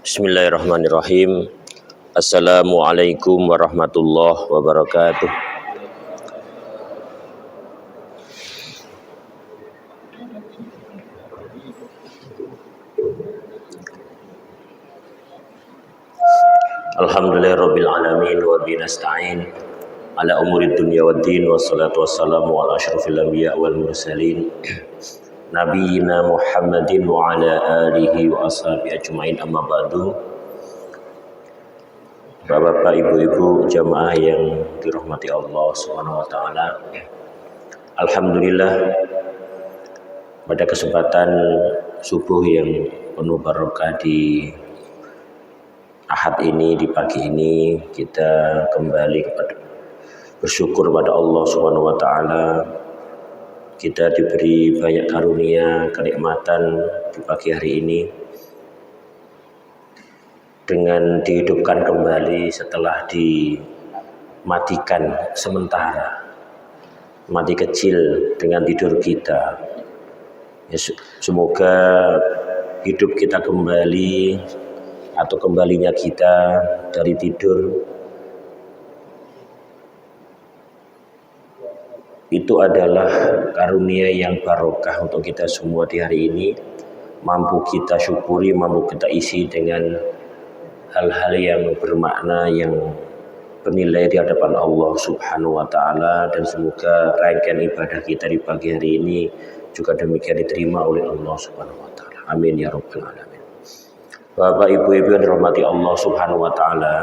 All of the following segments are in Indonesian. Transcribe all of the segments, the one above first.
Bismillahirrahmanirrahim. Assalamualaikum warahmatullahi wabarakatuh. Alhamdulillahirabbil alamin wa bihi nasta'in ala umurid dunya waddin wassalatu wassalamu ala asyrofil anbiya wal mursalin nabiyina Muhammadin wa ala alihi wa ashabihi ajmain, amma ba'du. Bapak-bapak, ibu-ibu, jamaah yang dirahmati Allah Subhanahu wa taala. Alhamdulillah, pada kesempatan subuh yang penuh barokah di Ahad ini, di pagi ini, kita kembali kepada bersyukur pada Allah Subhanahu wa taala. Kita diberi banyak karunia, kenikmatan di pagi hari ini dengan dihidupkan kembali setelah dimatikan sementara, mati kecil dengan tidur kita. Ya, semoga hidup kita kembali atau kembalinya kita dari tidur itu adalah karunia yang barokah untuk kita semua di hari ini. Mampu kita syukuri, mampu kita isi dengan hal-hal yang bermakna, yang bernilai di hadapan Allah Subhanahu wa taala, dan semoga rangkaian ibadah kita di pagi hari ini juga demikian diterima oleh Allah Subhanahu wa taala. Amin ya rabbal alamin. Bapak, ibu-ibu yang dirahmati Allah Subhanahu wa taala,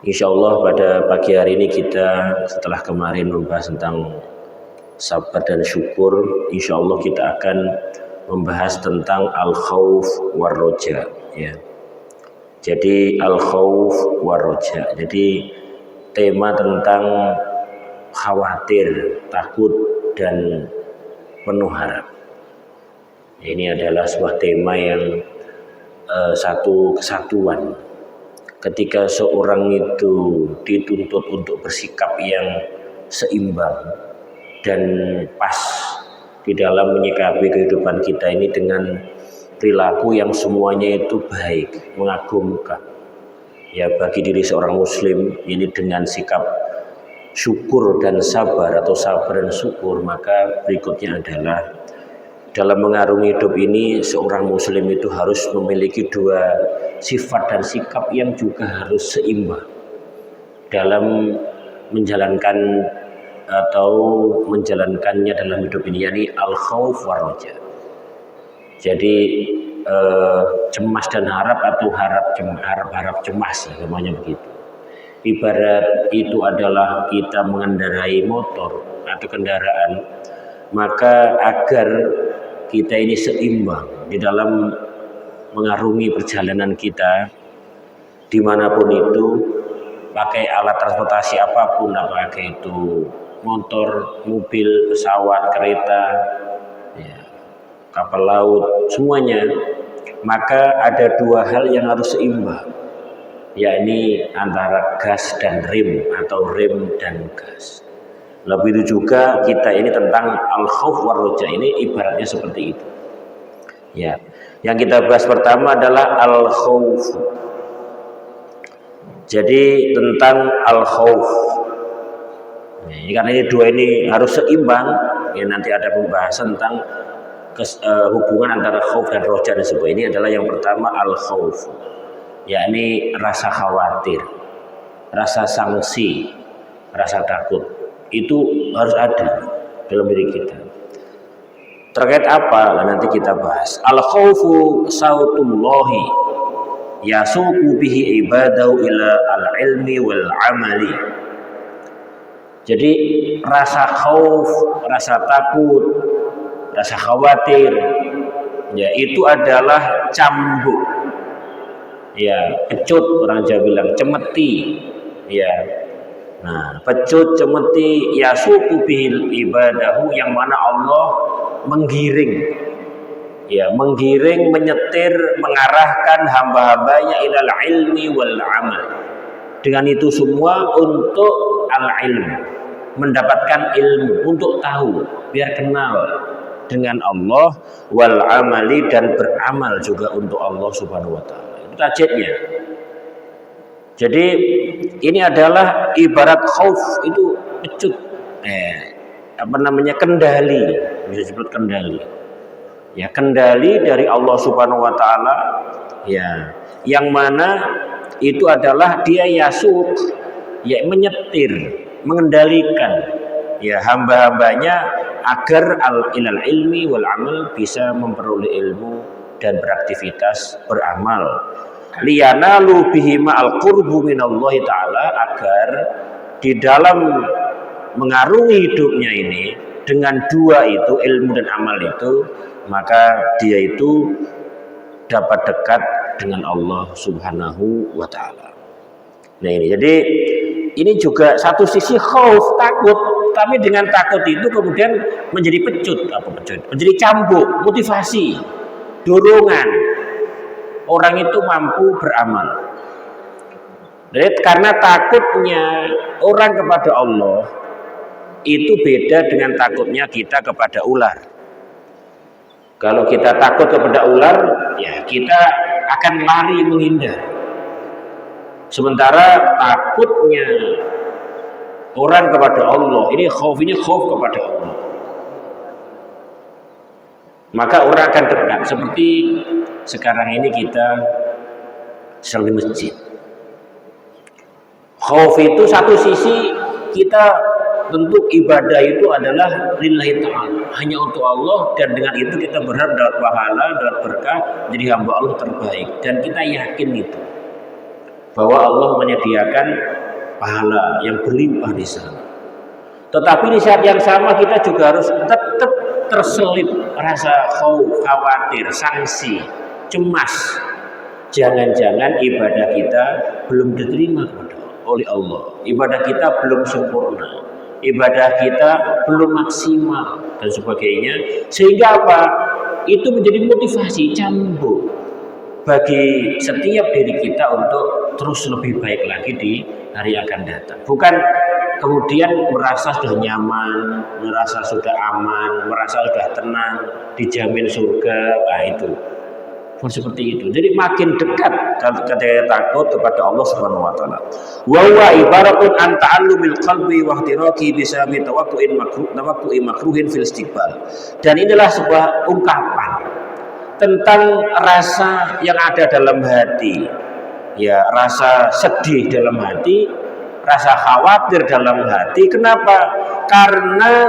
insyaallah pada pagi hari ini kita setelah kemarin membahas tentang sabar dan syukur, insyaallah kita akan membahas tentang al-khauf war roja, ya. Jadi al-khauf war roja. Jadi tema tentang khawatir, takut dan penuh harap. Ini adalah sebuah tema yang satu kesatuan. Ketika seorang itu dituntut untuk bersikap yang seimbang dan pas di dalam menyikapi kehidupan kita ini dengan perilaku yang semuanya itu baik, mengagumkan. Ya, bagi diri seorang muslim ini dengan sikap syukur dan sabar atau sabar dan syukur, maka berikutnya adalah dalam mengarungi hidup ini seorang muslim itu harus memiliki dua sifat dan sikap yang juga harus seimbang dalam menjalankan atau menjalankannya dalam hidup ini, yakni al-khauf war roja. Jadi cemas dan harap atau harap cemas, namanya begitu. Ibarat itu adalah kita mengendarai motor atau kendaraan, maka agar kita ini seimbang di dalam mengarungi perjalanan kita dimanapun itu, pakai alat transportasi apapun, apakah itu motor, mobil, pesawat, kereta, ya, kapal laut, semuanya, maka ada dua hal yang harus seimbang, yakni antara gas dan rem atau rem dan gas. Lebih itu juga kita ini tentang al-khauf war roja, ini ibaratnya seperti itu. Ya, yang kita bahas pertama adalah al-khauf. Jadi tentang al-khauf. Karena ini dua ini harus seimbang, ya, nanti ada pembahasan tentang hubungan antara khauf dan roja dan sebagainya. Ini adalah yang pertama al-khauf, yakni rasa khawatir, rasa sangsi, rasa takut. Itu harus ada dalam diri kita. Terkait apa? Nanti kita bahas. Al-khaufu sautullahi yasuqu bihi ibadahu ila al-ilmi wal amali. Jadi rasa khauf, rasa takut, rasa khawatir, ya, itu adalah cambuk, ya, pecut, orang Jawa bilang cemeti, ya. Nah, pecut, cemeti, yasuqu bihil ibadahu, yang mana Allah menggiring, ya, menggiring, menyetir, mengarahkan hamba-hambanya ilal ilmi wal amal. Dengan itu semua untuk al-ilm, mendapatkan ilmu, untuk tahu, biar kenal, dengan Allah, wal amali dan beramal juga untuk Allah Subhanahu wa taala. Itu tajidnya. Jadi ini adalah ibarat khauf, itu pecut, kendali, bisa disebut kendali. Ya, kendali dari Allah Subhanahu wa taala, ya, yang mana itu adalah dia yasuk, ya, menyetir, mengendalikan, ya, hamba-hambanya agar ilal ilmi wal amal, bisa memperoleh ilmu dan beraktivitas beramal. Liyanalu bihima al-qurbu minallahi ta'ala, agar di dalam mengarungi hidupnya ini dengan dua itu, ilmu dan amal itu, maka dia itu dapat dekat dengan Allah Subhanahu wa taala. Nah ini, jadi ini juga satu sisi khauf, takut, tapi dengan takut itu kemudian menjadi pecut, menjadi cambuk, motivasi, dorongan orang itu mampu beramal. Jadi karena takutnya orang kepada Allah itu beda dengan takutnya kita kepada ular. Kalau kita takut kepada ular, ya kita akan lari menghindar. Sementara takutnya orang kepada Allah, ini khauf kepada Allah, maka orang akan dekat. Seperti sekarang ini kita sedang di masjid. Khauf itu satu sisi kita tentu ibadah itu adalah lillahi ta'ala, hanya untuk Allah, dan dengan itu kita berharap dapat pahala, dapat berkah, jadi hamba Allah terbaik, dan kita yakin itu bahwa Allah menyediakan pahala yang berlimpah di sana. Tetapi di saat yang sama kita juga harus tetap terselip rasa khawatir, sanksi, cemas, jangan-jangan ibadah kita belum diterima oleh Allah, ibadah kita belum sempurna, ibadah kita belum maksimal, dan sebagainya. Sehingga apa? Itu menjadi motivasi, cambuk bagi setiap diri kita untuk terus lebih baik lagi di hari yang akan datang. Bukan kemudian merasa sudah nyaman, merasa sudah aman, merasa sudah tenang, dijamin surga. Nah itu seperti itu. Jadi makin dekat ketika takut kepada Allah Subhanahu wa taala. Wa huwa ibaratun an ta'allumil qalbi wa ihtiraqi bisabi tawaqqu'in makruhin fil istiqbal. Dan inilah sebuah ungkapan tentang rasa yang ada dalam hati. Ya, rasa sedih dalam hati, rasa khawatir dalam hati. Kenapa? Karena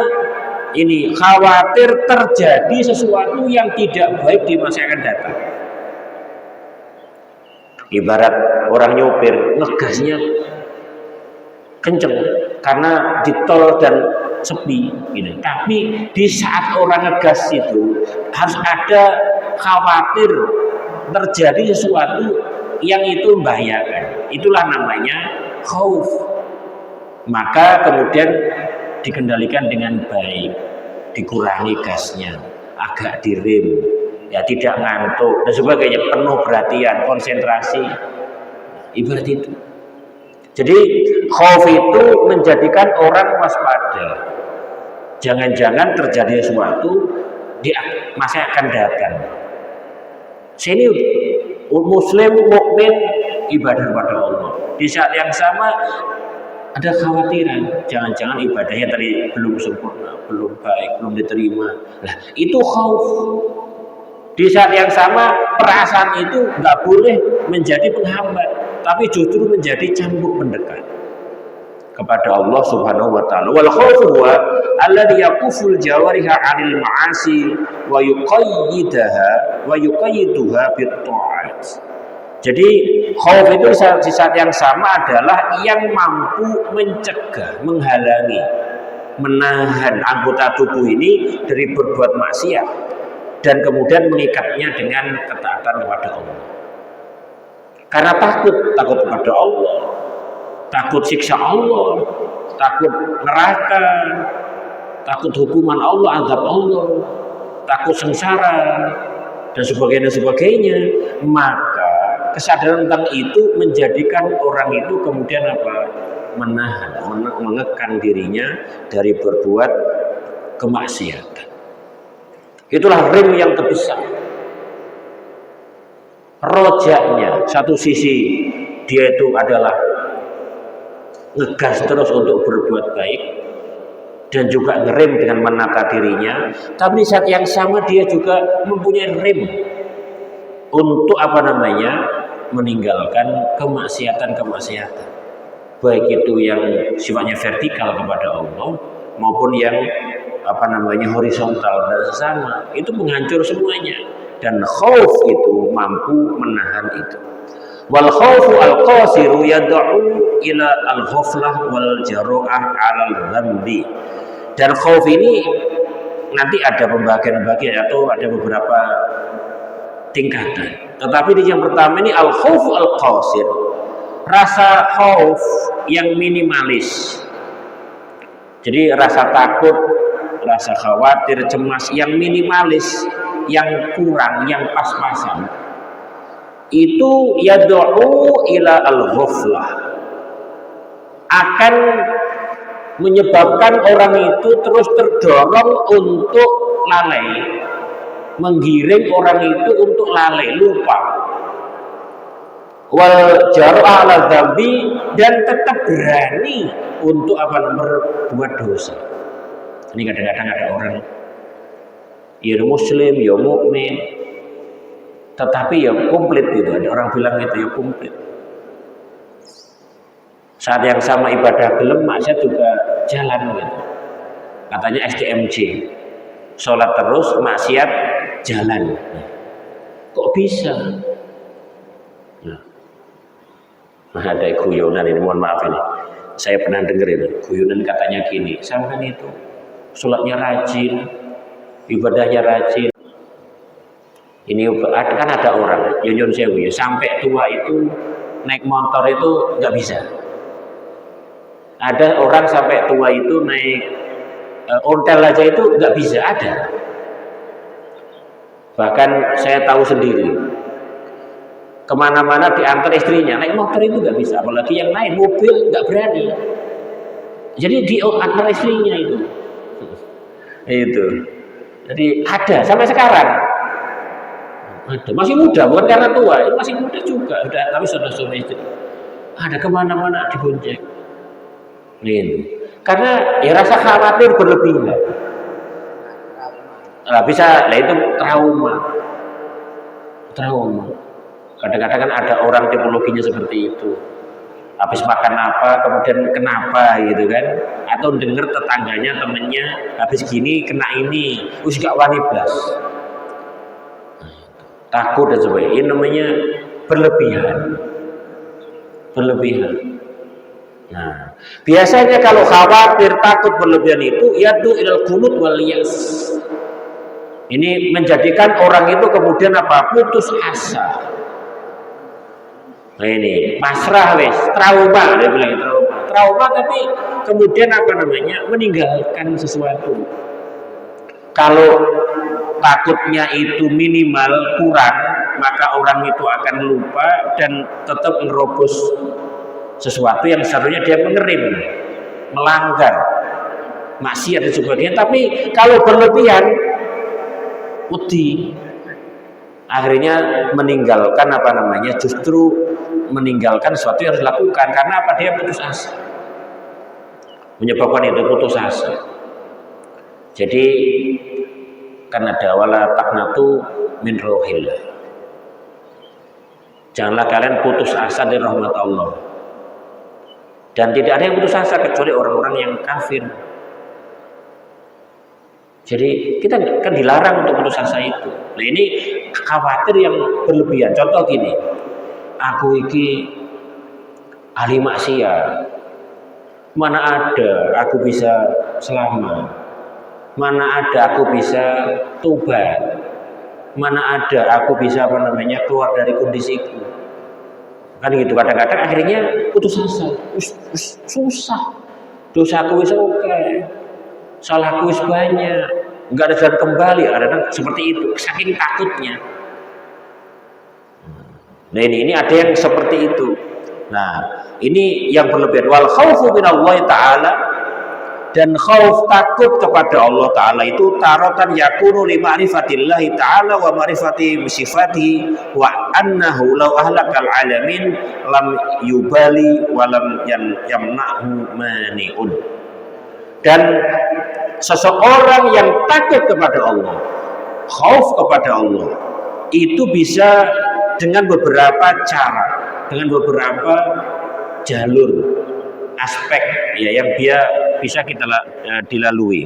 ini khawatir terjadi sesuatu yang tidak baik di masa yang akan datang. Ibarat orang nyopir, ngegasnya kenceng karena di tol dan sepi gitu. Tapi di saat orang ngegas itu harus ada khawatir terjadi sesuatu yang itu membahayakan. Itulah namanya khauf. Maka kemudian dikendalikan dengan baik, dikurangi gasnya, agak direm, ya, tidak ngantuk dan sebagainya, penuh perhatian, konsentrasi, ibarat itu. Jadi khauf itu menjadikan orang waspada, jangan-jangan terjadi sesuatu di masa yang akan datang. Sini muslim mukmin ibadah kepada Allah, di saat yang sama ada khawatiran, jangan-jangan ibadahnya tadi belum sempurna, belum baik, belum diterima. Nah, itu khauf. Di saat yang sama perasaan itu nggak boleh menjadi penghambat, tapi justru menjadi cambuk pendekat kepada Allah Subhanahu wa taala. Wal khaufu huwa alladhi yaquful jawariha 'anil ma'asi wa yuqayyiduha bit ta'at. Jadi khauf itu di saat yang sama adalah yang mampu mencegah, menghalangi, menahan anggota tubuh ini dari berbuat maksiat dan kemudian mengikatnya dengan ketaatan kepada Allah. Karena takut kepada Allah, takut siksa Allah, takut neraka, takut hukuman Allah, azab Allah, takut sengsara dan sebagainya, maka kesadaran tentang itu menjadikan orang itu kemudian apa? Menahan, mengekang dirinya dari berbuat kemaksiatan. Itulah rim yang terbesar. Rojaknya, satu sisi dia itu adalah ngegas terus untuk berbuat baik dan juga ngerem dengan menata dirinya, tapi di saat yang sama dia juga mempunyai rem untuk meninggalkan kemaksiatan, baik itu yang sifatnya vertikal kepada Allah maupun yang horizontal dan sesama, itu menghancur semuanya. Dan khauf itu mampu menahan itu. Wal khaufu al-qasiru yad'u ila al-ghaflah wal jaru'ah 'alal dzambi. Dan khauf ini nanti ada pembagian-pembagian atau ada beberapa tingkatan. Tetapi di yang pertama ini al-khaufu al-qasir. Rasa khauf yang minimalis. Jadi rasa takut, rasa khawatir, cemas yang minimalis, yang kurang, yang pas-pasan, itu yad'u ila al-ghaflah, akan menyebabkan orang itu terus terdorong untuk lalai, menggiring orang itu untuk lalai, lupa. Wal jar'a ala dzambi, dan tetap berani untuk berbuat dosa. Ini kadang-kadang ada orang ya muslim, ya mukmin, tetapi ya komplit gitu. Ada orang bilang gitu, ya komplit. Saat yang sama ibadah gelem, maksiat juga jalan gitu. Katanya STMJ, sholat terus, maksiat jalan. Kok bisa? Nah, ada guyonan ini, mohon maaf ini. Saya pernah dengar itu, guyonan katanya gini, sampean itu sholatnya rajin, ibadahnya rajin. Ini kan ada orang, Yonyon Sewu, ya, sampai tua itu naik motor itu nggak bisa. Ada orang sampai tua itu naik ontel aja itu nggak bisa, ada. Bahkan saya tahu sendiri, kemana-mana diantar istrinya, naik motor itu nggak bisa, apalagi yang naik mobil nggak berani. Jadi diantar istrinya itu. Jadi ada sampai sekarang. Ada, masih muda, bukan karena tua, itu masih muda juga, udah, tapi saudara-saudara istri. Ada kemana-mana dibonceng. Karena ya rasa khawatir berlebihan. Bisa, itu trauma. Kadang-kadang kan ada orang tipologinya seperti itu. Habis makan apa, kemudian kenapa gitu kan? Atau dengar tetangganya, temennya habis gini kena ini, terus gak wani blas. Takut dan sebagainya. Ini namanya berlebihan. Nah, biasanya kalau khawatir, takut berlebihan itu yaitu ilal qunut wal yas. Ini menjadikan orang itu kemudian putus asa. Nah ini pasrah wes, trauma, dia bilang trauma, tapi kemudian meninggalkan sesuatu. Kalau takutnya itu minimal, kurang, maka orang itu akan lupa dan tetap menerobos sesuatu yang seharusnya dia mengerim, melanggar, maksiat dan sebagainya. Tapi kalau berlebihan, wedi, akhirnya meninggalkan justru meninggalkan sesuatu yang harus dilakukan. Karena dia putus asa, menyebabkan itu putus asa. Jadi karena ada wala taqnatu min rohillah, janganlah kalian putus asa dari rahmat Allah. Dan tidak ada yang putus asa kecuali orang-orang yang kafir. Jadi kita kan dilarang untuk putus asa itu. Nah ini khawatir yang berlebihan. Contoh gini, aku iki ahli maksiat, mana ada aku bisa selamat, mana ada aku bisa tobat, mana ada aku bisa keluar dari kondisiku. Kan gitu, kadang-kadang akhirnya putus asa. Susah, dosaku wis oke, salahku wis banyak, nggak ada jalan kembali. Kadang-kadang seperti itu, saking takutnya. Nah ini ada yang seperti itu. Nah ini yang berlebihan. Wal khaufu minallahi ta'ala, Dan khauf takut kepada Allah Ta'ala itu taratan yakunu li ma'rifatillahi ta'ala wa ma'rifati sifatihi wa annahu law ahlakal alamin lam yubali wa lam yamna'hu mani'un. Dan seseorang yang takut kepada Allah, khauf kepada Allah, itu bisa dengan beberapa cara, dengan beberapa jalur, aspek ya yang dia bisa kita dilalui.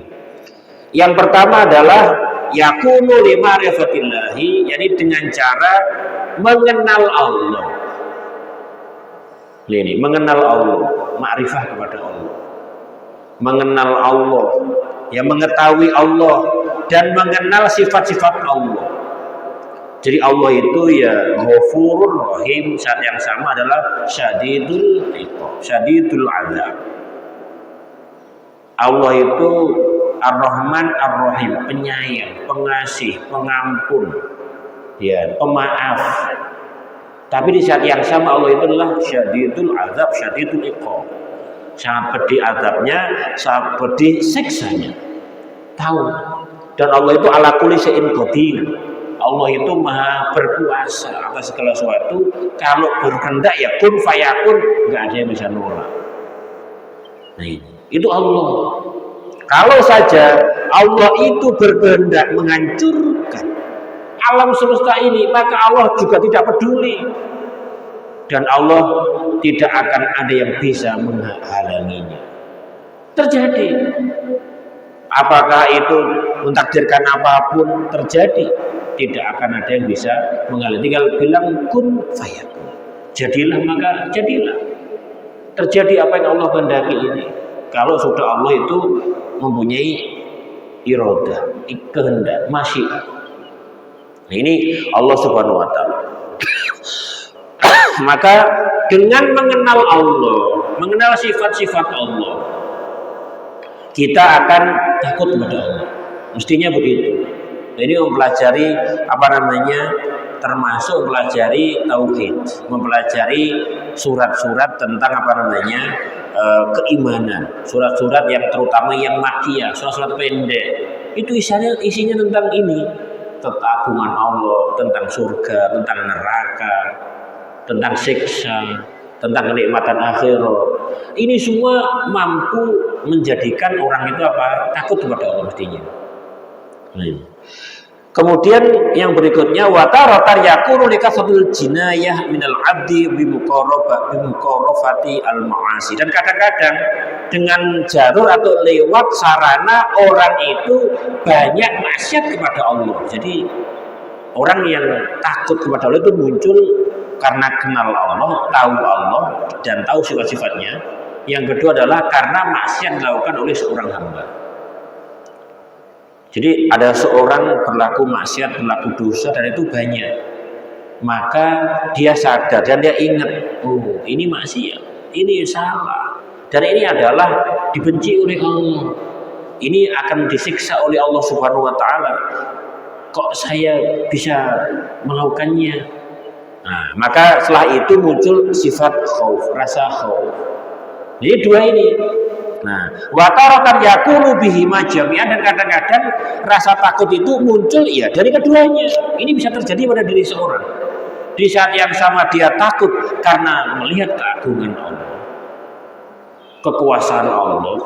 Yang pertama adalah yakunu li ma'rifatillahi, yakni dengan cara mengenal Allah. Ini mengenal Allah, ma'rifah kepada Allah. Mengenal Allah, ya mengetahui Allah dan mengenal sifat-sifat Allah. Jadi Allah itu ya Ghafurur Rahim, saat yang sama adalah Syadidul Iqab, Syadidul Azab. Allah itu Ar-Rahman Ar-Rahim, penyayang, pengasih, pengampun, ya, pemaaf. Tapi di saat yang sama Allah itu adalah Syadidul Azab, Syadidul Iqab. Sangat pedih azabnya, sangat pedih siksanya. Tahu. Dan Allah itu ala kulli syai'in qadir. Allah itu maha berkuasa atas segala sesuatu. Kalau berkehendak ya kun fayakun, nggak ada yang bisa nolak. Nah itu Allah. Kalau saja Allah itu berkehendak menghancurkan alam semesta ini, maka Allah juga tidak peduli. Dan Allah tidak akan ada yang bisa menghalanginya. Terjadi. Apakah itu mentakdirkan apapun terjadi, tidak akan ada yang bisa menghalangi. Tinggal bilang kun fayakun, jadilah maka jadilah. Terjadi apa yang Allah kehendaki ini. Kalau sudah Allah itu mempunyai irodah, kehendak, masyiat. Nah, ini Allah Subhanahu wa taala. Maka dengan mengenal Allah, mengenal sifat-sifat Allah, kita akan takut kepada Allah. Mestinya begitu. Jadi mempelajari termasuk mempelajari tauhid, mempelajari surat-surat tentang keimanan, surat-surat yang terutama yang makkiyah, surat-surat pendek. Itu isinya tentang ini, tentang agungan Allah, tentang surga, tentang neraka, tentang siksa, tentang kenikmatan akhirat. Ini semua mampu menjadikan orang itu takut kepada Allah mestinya. Kemudian yang berikutnya wataratar yakunu likasatul jinayah minal abdi bimuqarrafati al ma'asi. Dan kadang-kadang dengan jalur atau lewat sarana orang itu banyak maksiat kepada Allah. Jadi orang yang takut kepada Allah itu muncul karena kenal Allah, tahu Allah dan tahu sifat-sifatnya. Yang kedua adalah karena maksiat dilakukan oleh seorang hamba. Jadi ada seorang berlaku maksiat, berlaku dosa dan itu banyak. Maka dia sadar dan dia ingat, oh ini maksiat, ini salah. Dan ini adalah dibenci oleh Allah. Ini akan disiksa oleh Allah Subhanahu wa taala. Kok saya bisa melakukannya? Nah, maka setelah itu muncul sifat khauf, rasa khauf. Jadi dua ini. Nah, wataratan yakunu bihi majami'an, dan kadang-kadang rasa takut itu muncul ya dari keduanya. Ini bisa terjadi pada diri seorang. Di saat yang sama dia takut karena melihat keagungan Allah, kekuasaan Allah,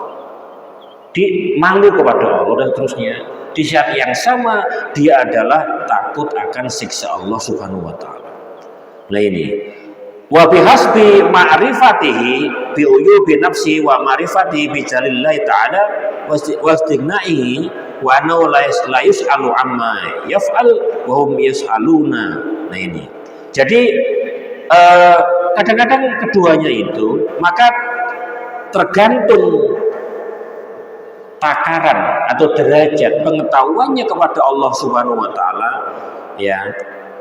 malu kepada Allah dan seterusnya. Di saat yang sama dia adalah takut akan siksa Allah Subhanahu wa taala. Nah ini wa bihasbi ma'rifatihi bi uyubi nafsi wa ma'rifatihi bi jalillahi ta'ala wa istighnaihi wa annahu la yus'alu amma yaf'al wa hum yus'aluna. Nah ini. Jadi kadang-kadang keduanya itu maka tergantung takaran atau derajat pengetahuannya kepada Allah Subhanahu wa taala, ya,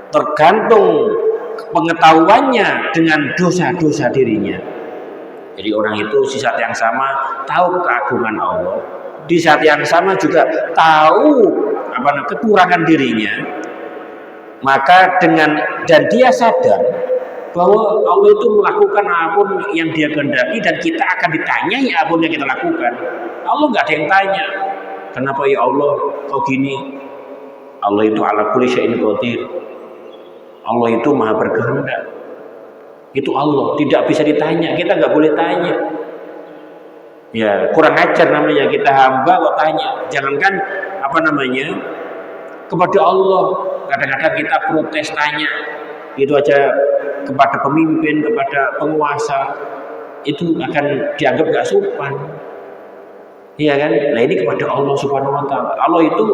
tergantung pengetahuannya dengan dosa-dosa dirinya. Jadi orang itu di saat yang sama tahu keagungan Allah, di saat yang sama juga tahu kekurangan dirinya. Maka dan dia sadar bahwa Allah itu melakukan apapun yang Dia kehendaki dan kita akan ditanyai apapun yang kita lakukan. Allah nggak ada yang tanya, kenapa ya Allah kok gini? Allah itu ala kulli syai'in qadir. Allah itu maha berkehendak. Itu Allah, tidak bisa ditanya, kita nggak boleh tanya. Ya kurang ajar namanya, kita hamba kok tanya. Jangankan apa namanya kepada Allah, kadang-kadang kita protes tanya, itu aja kepada pemimpin, kepada penguasa, itu akan dianggap gak sopan. Iya kan? Nah ini kepada Allah Subhanahu wa Ta'ala. Allah itu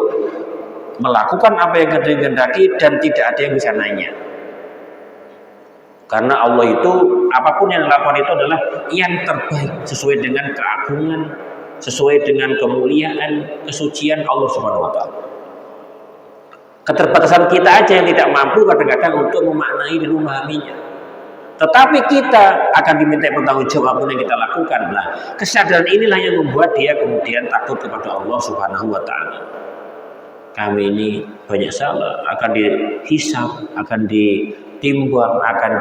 melakukan apa yang kehendaki dan tidak ada yang bisa nanya. Karena Allah itu apapun yang dilakukan itu adalah yang terbaik sesuai dengan keagungan, sesuai dengan kemuliaan, kesucian Allah Subhanahu wa Ta'ala. Keterbatasan kita aja yang tidak mampu kadang-kadang untuk memaknai dan memahaminya. Tetapi kita akan diminta pertanggungjawab apa yang kita lakukan. Nah, kesadaran inilah yang membuat dia kemudian takut kepada Allah Subhanahu wa Ta'ala. Kami ini banyak salah, akan dihisab, akan ditimbang, akan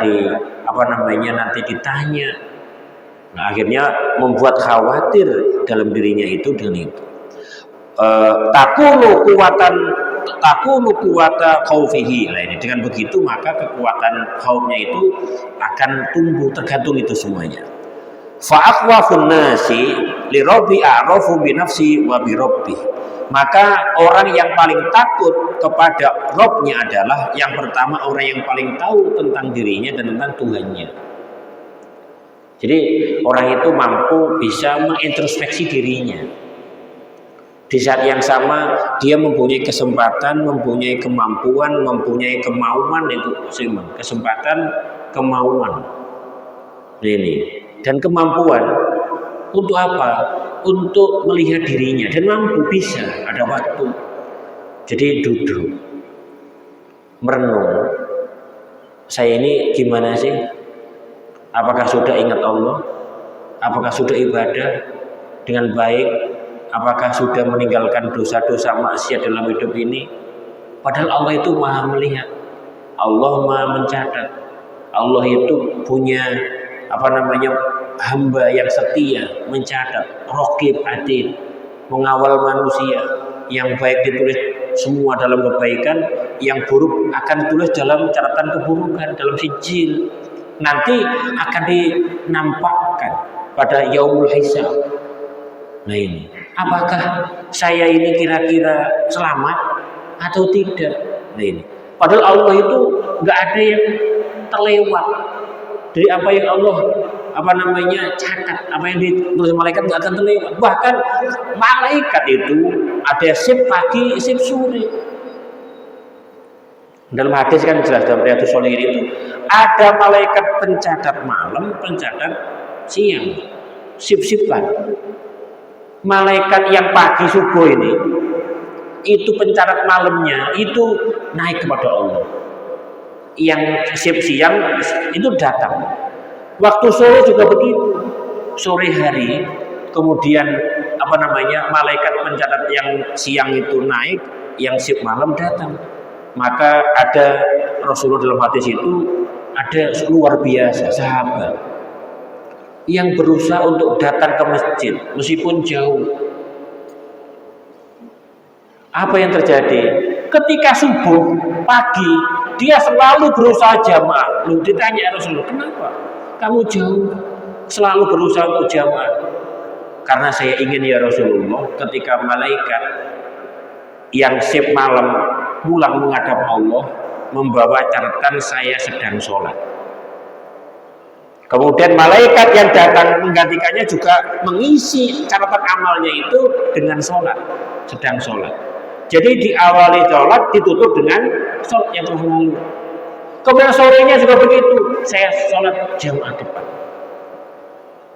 nanti ditanya. Nah, akhirnya membuat khawatir dalam dirinya itu dengan itu. Takunu kuwata khaufihi. Nah ini dengan begitu maka kekuatan khaufnya itu akan tumbuh, tergantung itu semuanya. Fa aqwafun nasi li rabbi a'rafu bi nafsi wa bi rabbi. Maka orang yang paling takut kepada Rabb-nya adalah yang pertama orang yang paling tahu tentang dirinya dan tentang Tuhannya. Jadi orang itu mampu bisa mengintrospeksi dirinya. Di saat yang sama dia mempunyai kesempatan, mempunyai kemampuan, mempunyai kemauan, itu kesempatan, kemauan ini dan kemampuan untuk apa? Untuk melihat dirinya dan mampu bisa ada waktu. Jadi duduk merenung, saya ini gimana sih? Apakah sudah ingat Allah? Apakah sudah ibadah dengan baik? Apakah sudah meninggalkan dosa-dosa maksiat dalam hidup ini? Padahal Allah itu maha melihat, Allah maha mencatat, Allah itu punya hamba yang setia, mencatat, raqib atid, mengawal manusia. Yang baik ditulis semua dalam kebaikan, yang buruk akan ditulis dalam catatan keburukan, dalam sijil. Nanti akan dinampakkan pada yaumul hisab. Nah ini, apakah saya ini kira-kira selamat atau tidak? Nah ini, padahal Allah itu nggak ada yang terlewat dari apa yang Allah catat, apa yang ditulis malaikat nggak akan terlewat. Bahkan malaikat itu ada sip pagi, sip sore. Dalam hadis kan jelas dalam Riyadhus Shalihin itu ada malaikat pencatat malam, pencatat siang, sip-sipan. Malaikat yang pagi subuh ini itu pencatat malamnya itu naik kepada Allah. Yang sip siang itu datang. Waktu sore juga begitu. Sore hari kemudian malaikat pencatat yang siang itu naik, yang sip malam datang. Maka ada Rasulullah dalam hadis itu ada luar biasa sahabat yang berusaha untuk datang ke masjid meskipun jauh. Apa yang terjadi? Ketika subuh pagi dia selalu berusaha jamaah. Lalu ditanya Rasulullah, kenapa kamu jauh selalu berusaha untuk jamaah? Karena saya ingin ya Rasulullah, ketika malaikat yang sip malam pulang menghadap Allah membawa catatan saya sedang sholat. Kemudian malaikat yang datang menggantikannya juga mengisi catatan amalnya itu dengan sholat, sedang sholat. Jadi diawali sholat ditutup dengan sholat yang telah lalu. Kemudian sorenya juga begitu, saya sholat jamaah depan.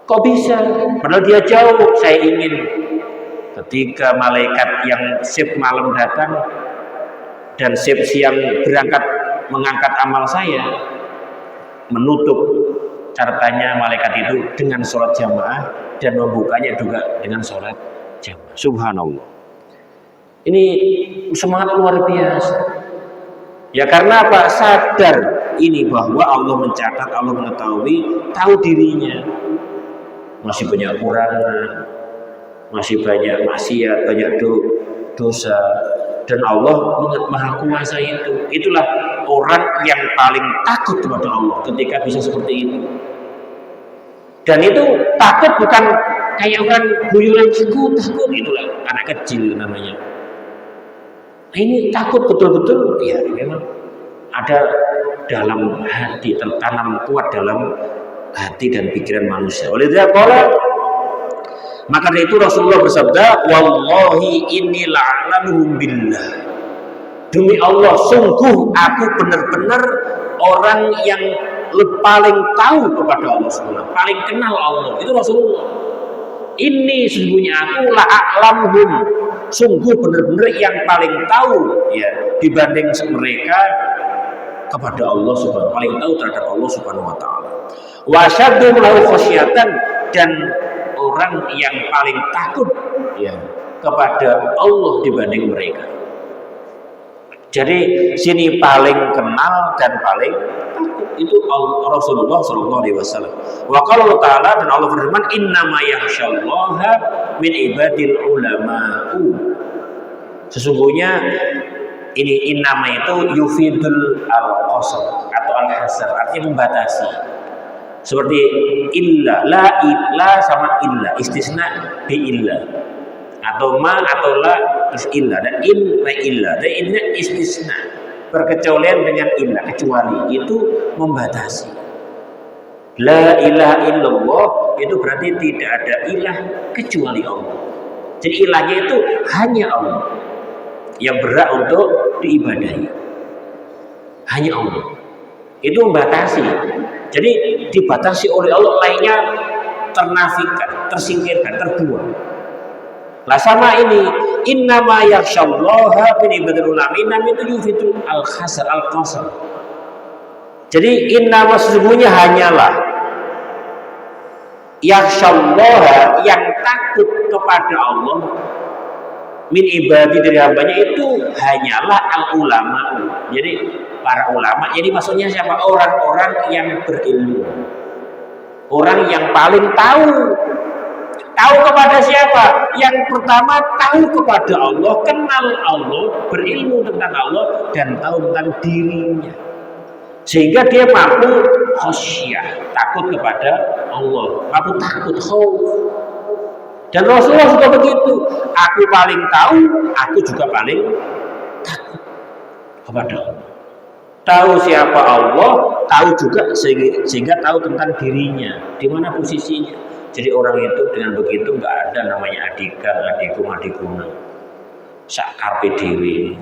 Kok bisa? Padahal dia jauh. Saya ingin ketika malaikat yang sip malam datang dan sip siang berangkat mengangkat amal saya, menutup catatannya malaikat itu dengan sholat jamaah dan membukanya juga dengan sholat jamaah. Subhanallah. Ini semangat luar biasa. Ya karena apa? Sadar ini bahwa Allah mencatat, Allah mengetahui, tahu dirinya masih banyak kekurangan, masih banyak maksiat, banyak dosa, dan Allah maha kuasa itu. Itulah orang yang paling takut kepada Allah ketika bisa seperti itu. Dan itu takut bukan kayak orang guyuran takut, itulah anak kecil namanya. Ini takut betul-betul, ya memang ada dalam hati, tertanam kuat dalam hati dan pikiran manusia. Oleh itu maka dari itu Rasulullah bersabda, wallahi inni la'alamuhum billah. Demi Allah, sungguh aku benar-benar orang yang paling tahu kepada Allah Subhanahu, paling kenal Allah. Itu Rasulullah. Ini sesungguhnya aku la'alamuhum, sungguh benar-benar yang paling tahu ya dibanding mereka kepada Allah Subhanahu, paling tahu terhadap Allah Subhanahu wa taala. Wa syaddu lahu khasyatan, dan orang yang paling takut ya kepada Allah dibanding mereka. Jadi sini paling kenal dan paling takut itu Rasulullah SAW. Wa qala ta'ala, dan Allah berfirman, innama yakhsyallaha min ibadil ulama'u. Sesungguhnya ini innama itu yufidul al-qasr atau al-hasr, artinya membatasi. Seperti illa, la sama illa, istisna bi illa, atau ma atau la terus illa, dan in wa illa, dan ini istisna, perkecualian dengan illa, kecuali, itu membatasi. La ilaha illallah itu berarti tidak ada ilah kecuali Allah. Jadi ilahnya itu hanya Allah yang berhak untuk diibadahi, hanya Allah. Itu membatasi. Jadi dibatasi oleh Allah, lainnya ternafikan, tersingkirkan, terbuang. Lah sama ini, innama yakhsyallaha min ibadil ulama, innama itu yufidul al-khasr al-qasr. Jadi innama sesungguhnya hanyalah yakhsyallaha, yang takut kepada Allah, min ibadi, dari hambanya itu hanyalah al-ulama. Jadi para ulama, jadi maksudnya siapa? Orang-orang yang berilmu, orang yang paling tahu kepada siapa? Yang pertama tahu kepada Allah, kenal Allah, berilmu tentang Allah, dan tahu tentang dirinya, sehingga dia mampu khasyah, takut kepada Allah, mampu takut, khauf. Dan Rasulullah juga begitu, aku paling tahu, aku juga paling takut kepada Allah. Tahu siapa Allah, tahu juga sehingga tahu tentang dirinya, di mana posisinya. Jadi orang itu dengan begitu nggak ada namanya adikuna, sakarpe dewi,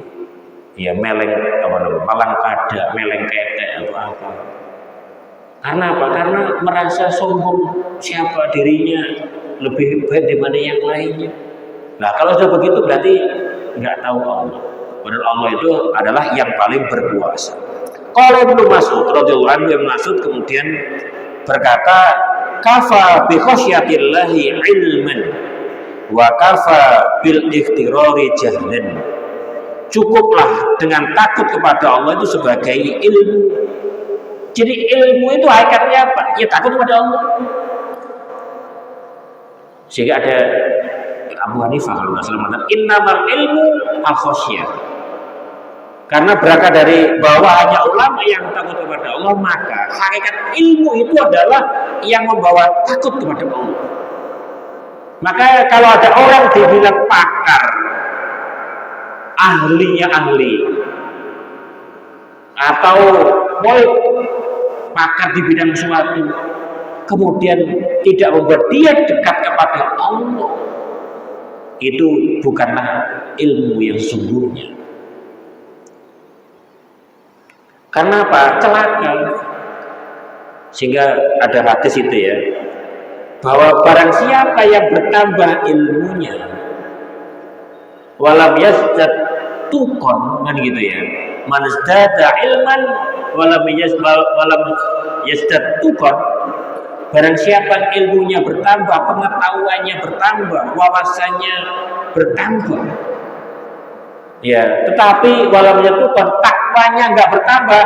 ya meleng malang kada, meleng ketek atau apa. Karena apa? Karena merasa sombong siapa dirinya lebih baik daripada yang lainnya. Nah kalau sudah begitu berarti nggak tahu Allah. Padahal Allah itu adalah yang paling berkuasa. Qala Ibnu Mas'ud radhiyallahu anhu, Ibnu Mas'ud kemudian berkata, kafa bi khasyatillahi ilman wa kafa bil ikhtirari jahlan. Cukuplah dengan takut kepada Allah itu sebagai ilmu. Jadi ilmu itu hakikatnya apa? Ya takut kepada Allah. Sehingga ada Abu Hanifah kalau nggak salah mengatakan innamal ilmu al-khasyah. Karena berangkat dari bahwa hanya ulama yang takut kepada Allah, maka hakikat ilmu itu adalah yang membawa takut kepada Allah. Maka kalau ada orang dibilang pakar, ahlinya ahli, atau pakar di bidang suatu, kemudian tidak membuat dia dekat kepada Allah, itu bukanlah ilmu yang sesungguhnya. Karena apa? Celaka. Sehingga ada hadis itu ya, bahwa barang siapa yang bertambah ilmunya, walam yazdad tuqan, kan gitu ya, man izdada ilman walam yazdad tuqan, barang siapa ilmunya bertambah, pengetahuannya bertambah, wawasannya bertambah, ya, tetapi walam yazdad tuqan, takwanya nggak bertambah,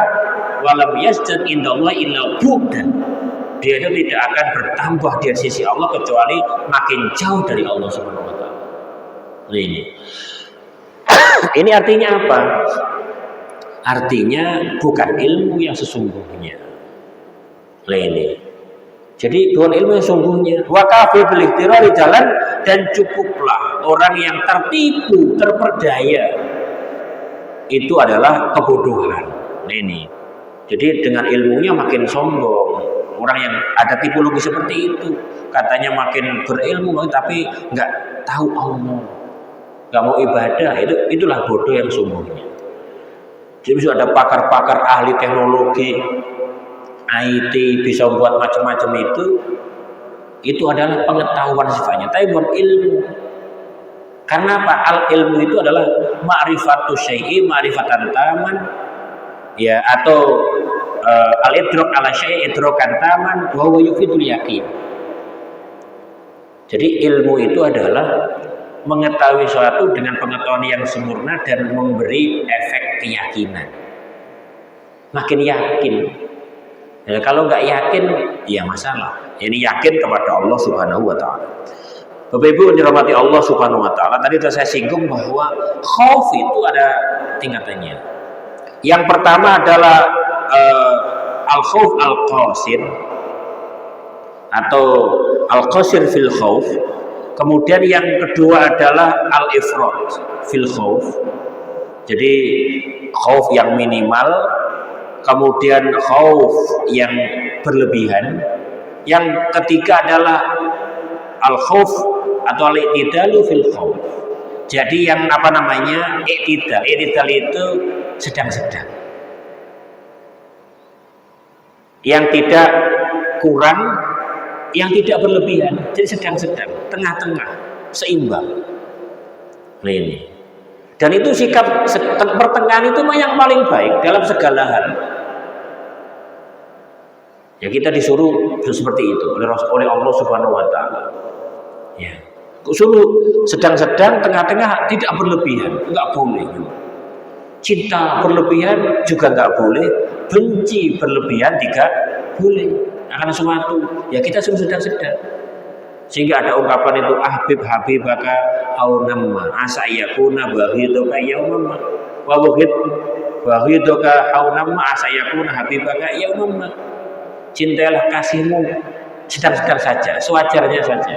walam yazdad indallahi illa bu'dan. Dia itu tidak akan bertambah di sisi Allah kecuali makin jauh dari Allah Subhanahu wa taala. Ini artinya apa? Artinya bukan ilmu yang sesungguhnya. Jadi bukan ilmu yang sesungguhnya. Wa kafi bil ikhtirari jalan, dan cukuplah orang yang tertipu, terperdaya. Itu adalah kebodohan. Jadi dengan ilmunya makin sombong. Orang yang ada tipologi seperti itu, katanya makin berilmu tapi nggak tahu Allah, nggak mau ibadah, itulah bodoh yang sungguhnya. Jadi bisa ada pakar-pakar ahli teknologi IT bisa buat macam-macam, itu adalah pengetahuan sifatnya, tapi bukan ilmu. Karena apa? Al ilmu itu adalah ma'rifatu syai'i ma'rifatan taman, ya, atau al-idrok ala syai' idrokan taman wa huwa yufidul yakin. Jadi ilmu itu adalah mengetahui sesuatu dengan pengetahuan yang sempurna dan memberi efek keyakinan. Makin yakin. Ya, kalau nggak yakin, ya masalah. Ini yakin kepada Allah Subhanahu wa taala. Bapak Ibu dirahmati Allah Subhanahu wa taala, tadi sudah saya singgung bahwa khauf itu ada tingkatannya. Yang pertama adalah al-khauf al-qasir atau al-qasir fil khauf. Kemudian yang kedua adalah al-ifrat fil khauf. Jadi khauf yang minimal, kemudian khauf yang berlebihan. Yang ketiga adalah al-khauf atau al-i'tidalu fil khauf. Jadi yang i'tidal. I'tidal itu sedang-sedang. Yang tidak kurang, yang tidak berlebihan, jadi sedang-sedang, tengah-tengah, seimbang. Ini. Dan itu sikap pertengahan itu yang paling baik dalam segala hal. Ya, kita disuruh seperti itu oleh Allah Subhanahu wa taala. Ya. Suruh sedang-sedang, tengah-tengah, tidak berlebihan, enggak boleh. Cinta berlebihan juga enggak boleh, benci berlebihan tidak boleh akan sesuatu. Ya kita sedang-sedang. Sehingga ada ungkapan itu habibaka au namma asa yakuna baghidaka yaumma wa baghidaka au namma asa yakuna habibaka yaumma. Cintailah kasihmu sedang-sedang saja, sewajarnya saja.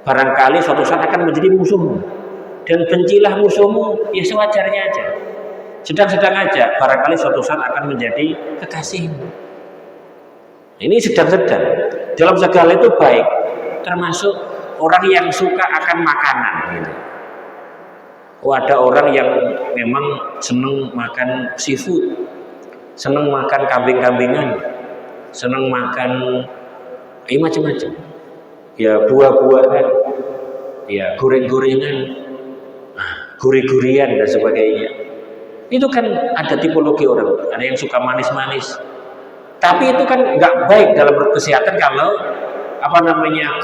Barangkali suatu saat akan menjadi musuhmu. Dan bencilah musuhmu, ya sewajarnya aja, sedang-sedang aja, barangkali suatu saat akan menjadi kekasihmu. Ini sedang-sedang dalam segala itu baik, termasuk orang yang suka akan makanan gitu. Ada orang yang memang senang makan seafood, senang makan kambing-kambingan, senang makan macam-macam, ya buah-buahan, ya goreng-gorengan, gurih-gurian dan sebagainya. Itu kan ada tipologi orang, ada yang suka manis-manis. Tapi itu kan nggak baik dalam kesehatan kalau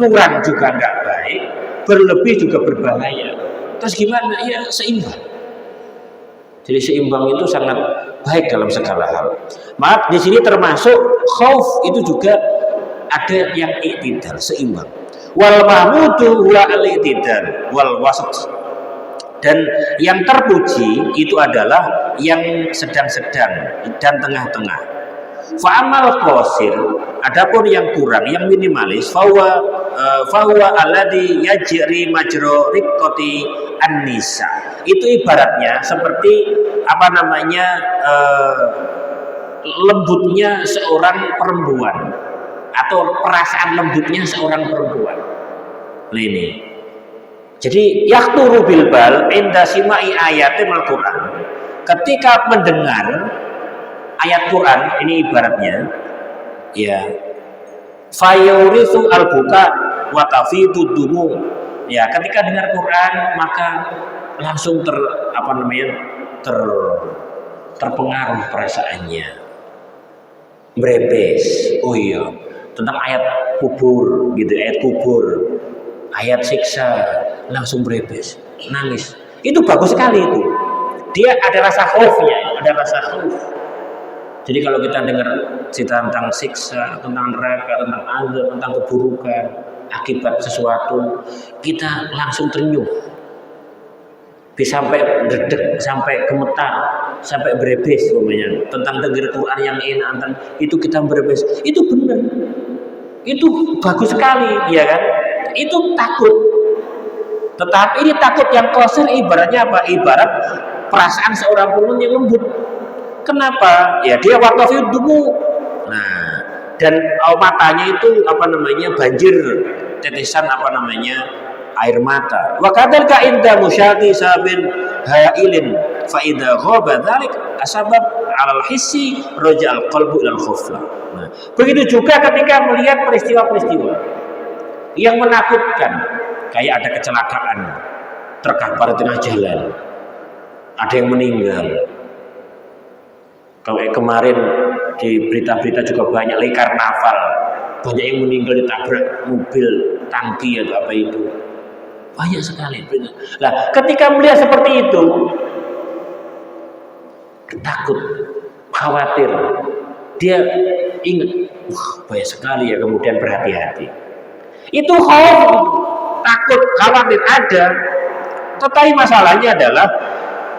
kurang juga nggak baik, berlebih juga berbahaya. Terus gimana? Ya seimbang. Jadi seimbang itu sangat baik dalam segala hal. Maaf, di sini termasuk khauf itu juga ada yang i'tidal, seimbang. Wal mahmudu huwa al-i'tidal wal wasat. Dan yang terpuji itu adalah yang sedang-sedang dan tengah-tengah. Fa'amal qasir, adapun yang kurang, yang minimalis, fahuwa alladhi yajri majra riqqati an-nisa. Itu ibaratnya seperti lembutnya seorang perempuan atau perasaan lembutnya seorang perempuan. Ini. Jadi yaqturu bil bal inda simai ayatil Al-Qur'an. Ketika mendengar ayat Quran, ini ibaratnya ya fayurisu al-buka wa tafidu dumu. Ya, ketika dengar Quran maka langsung terpengaruh perasaannya. Merebes. Oh iya, tentang ayat kubur gitu, ayat kubur, ayat siksa, langsung berebes, nangis. Itu bagus sekali itu. Dia ada rasa khaufnya, ada rasa khauf. Jadi kalau kita dengar cerita tentang siksa, tentang neraka, tentang azab, tentang keburukan akibat sesuatu, kita langsung terenyuh. Bisa sampai dedek, sampai gemetar, sampai berebes umpamanya. Tentang dengar Quran yang enak, itu kita berebes. Itu benar. Itu bagus sekali, ya kan? Itu takut. Tetapi ini takut yang qasir ibaratnya apa? Ibarat perasaan seorang penghuni yang lembut. Kenapa? Ya dia waktu dulu. Nah, dan matanya itu apa namanya banjir tetesan apa namanya air mata. Wa kadzalika inda musyati sabin hailin fa idza ghaba dzalik asbab 'alal hissi raja'al qalbu ilal khufla. Nah, begitu juga ketika melihat peristiwa-peristiwa yang menakutkan, kayak ada kecelakaan terkapar di tengah jalan, ada yang meninggal. Kalau kemarin di berita-berita juga banyak lagi karnaval, banyak yang meninggal ditabrak mobil tangki atau apa itu, banyak sekali. Nah, ketika melihat seperti itu, takut, khawatir, dia ingat, banyak sekali ya, kemudian berhati-hati. Itu khauf, takut, khawatir ada, tetapi masalahnya adalah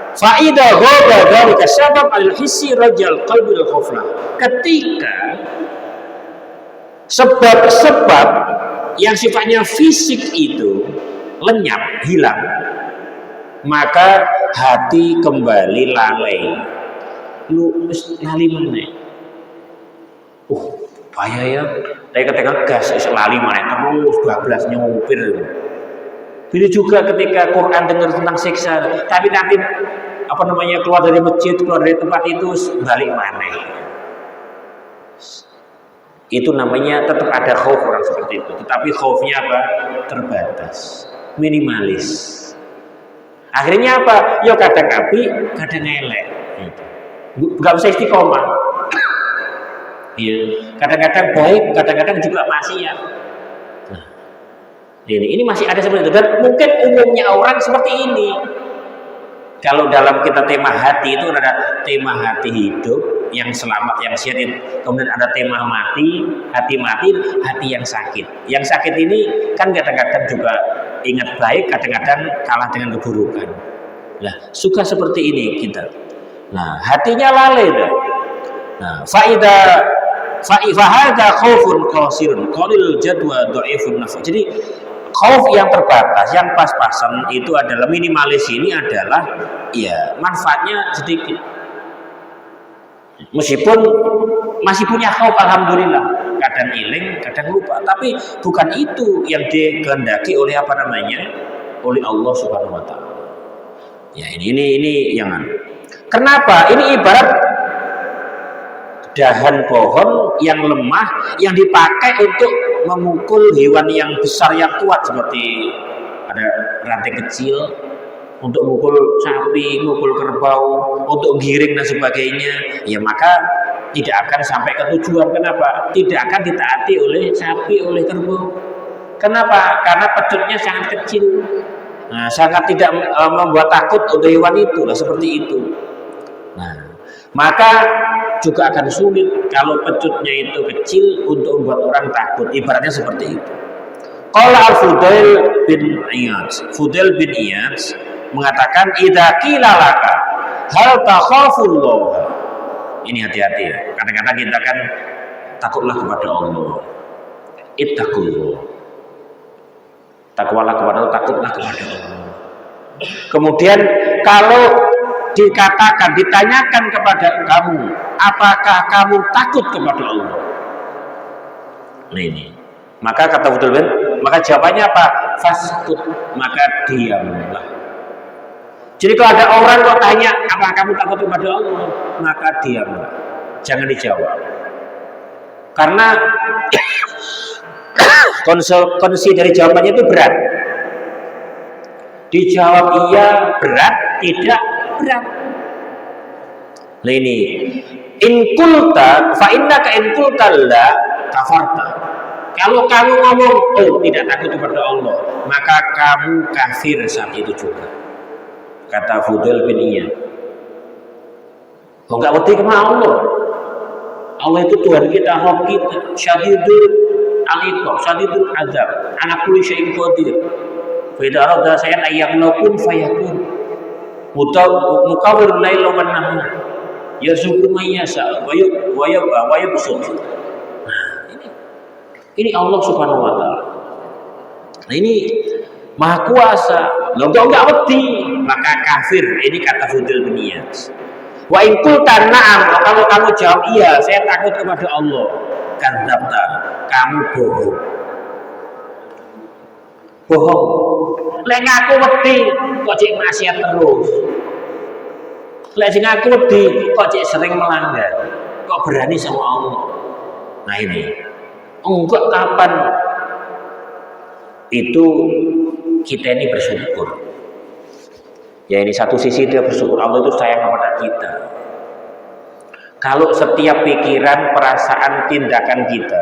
fa'idha ghaba dzalika sabab al-hissi rajal qalbi al-khufla. Ketika sebab-sebab yang sifatnya fisik itu lenyap, hilang, maka hati kembali lalai. Lu lali mana? Bahaya ya. Tapi ketika gas lali mana terus 12 nyopir. Begitu juga ketika Quran dengar tentang siksa, tapi nanti apa namanya keluar dari masjid, keluar dari tempat itu balik mana? Itu namanya tetap ada khauf orang seperti itu. Tetapi khaufnya apa? Terbatas, minimalis. Akhirnya apa? Ya kadang api, kadang elek. Gak bisa istiqomah. Ya, kadang-kadang baik, kadang-kadang juga maksiat. Nah, ini masih ada seperti itu, dan mungkin umumnya orang seperti ini. Kalau dalam kita tema hati itu ada tema hati hidup yang selamat, yang sehat. Kemudian ada tema mati, hati mati, hati yang sakit. Yang sakit ini kan kadang-kadang juga ingat baik, kadang-kadang kalah dengan keburukan. Nah, suka seperti ini kita. Nah, hatinya lalai dah. Nah, fahada khaufun qasirun qalil jadwa dhaifun nafs. Jadi khauf yang terbatas, yang pas-pasan itu adalah minimalis, ini adalah ya manfaatnya sedikit. Meskipun masih punya khauf, alhamdulillah, kadang iling, kadang lupa, tapi bukan itu yang dikehendaki oleh apa namanya, oleh Allah Subhanahu wa taala. Ya, ini yang kenapa? Ini ibarat dahan pohon yang lemah yang dipakai untuk memukul hewan yang besar yang kuat, seperti ada rantai kecil untuk memukul sapi, memukul kerbau, untuk giring dan sebagainya. Ya maka tidak akan sampai ke tujuan. Kenapa? Tidak akan ditaati oleh sapi, oleh kerbau. Kenapa? Karena pecutnya sangat kecil. Nah, sangat tidak membuat takut untuk hewan itu, lah seperti itu. Nah, maka juga akan sulit kalau pecutnya itu kecil untuk membuat orang takut. Ibaratnya seperti itu. Qala al-Fudail bin Iyad. Fudail bin Iyad mengatakan, idza qila laka hal takhafullah. Ini hati-hati ya. Kadang-kadang kita kan takutlah kepada Allah. Ittaqullah. Takwalah kepada Allah, takutlah kepada Allah. Kemudian kalau dikatakan, ditanyakan kepada kamu, apakah kamu takut kepada Allah? Nah ini, maka kata Fudail bin, maka jawabannya apa? Faskut, maka diamlah. Jadi kalau ada orang kok tanya, apakah kamu takut kepada Allah? Maka diamlah, jangan dijawab. Karena konsekuensi dari jawabannya itu berat. Dijawab iya berat, tidak berat. Nah ini, in kulta fa innaka in kulta la kafarta. Kalau kamu ngomong tidak takut kepada Allah, maka kamu kafir saat itu juga. Kata Fudail bin Iyad. Enggak wedi kepada Allah. Allah itu Tuhan kita, Rabb kita, syadidul al-iqab, syadidul azab, ala kulli syai'in qadir. Fa idza arada shay'an ayyakun fayakun. Mukawwirul laila wan nahar. Yarzuqu man yasha wa yabsut. Nah, ini Allah Subhanahu wa taala. Nah, ini Maha Kuasa. Lo enggak wedi, maka kafir. Ini kata Fudil bin Iyas. Wa in qulta na'am, kalau kamu jawab iya, saya takut kepada Allah. Kadzabta, kamu bohong. Bohong. Lek ngaku wedi kok cek maksiat terus. Lek sing ngaku wedi kok cek sering melanggar. Kok berani sama Allah. Nah ini. Enggak kapan itu kita ini bersyukur. Ya ini satu sisi dia bersyukur, Allah itu sayang kepada kita. Kalau setiap pikiran, perasaan, tindakan kita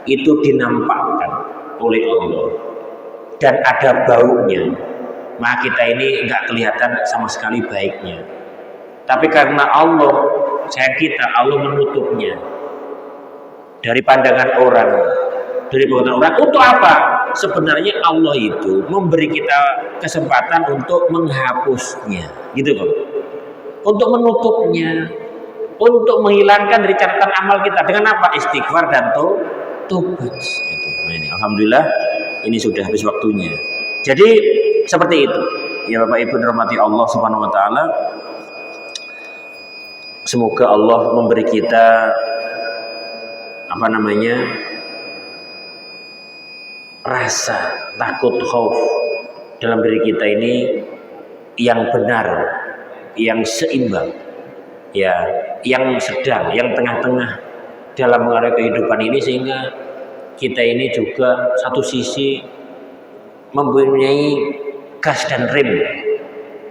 itu dinampakkan oleh Allah dan ada baunya, maka kita ini nggak kelihatan sama sekali baiknya. Tapi karena Allah sayang kita, Allah menutupnya dari pandangan orang. Dari pandangan orang untuk apa? Sebenarnya Allah itu memberi kita kesempatan untuk menghapusnya, gitu kok. Untuk menutupnya, untuk menghilangkan dari catatan amal kita dengan apa? Istighfar dan tobat. Nah ini, alhamdulillah ini sudah habis waktunya. Jadi seperti itu. Ya Bapak Ibu dirahmati Allah Subhanahu wa taala. Semoga Allah memberi kita rasa takut khauf dalam diri kita ini yang benar, yang seimbang, ya, yang sedang, yang tengah-tengah dalam mengarah kehidupan ini, sehingga kita ini juga satu sisi mempunyai gas dan rem,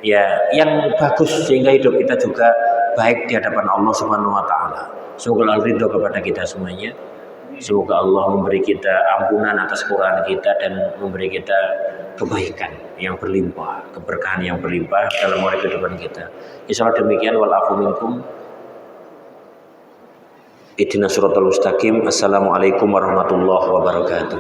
ya, yang bagus sehingga hidup kita juga baik di hadapan Allah Subhanahu wa taala. Semoga Allah ridho kepada kita semuanya. Semoga Allah memberi kita ampunan atas kesalahan kita dan memberi kita kebaikan yang berlimpah, keberkahan yang berlimpah dalam kehidupan kita. Insyaallah demikian, wal afu minkum. Ihdinas siratal mustaqim. Assalamualaikum warahmatullahi wabarakatuh.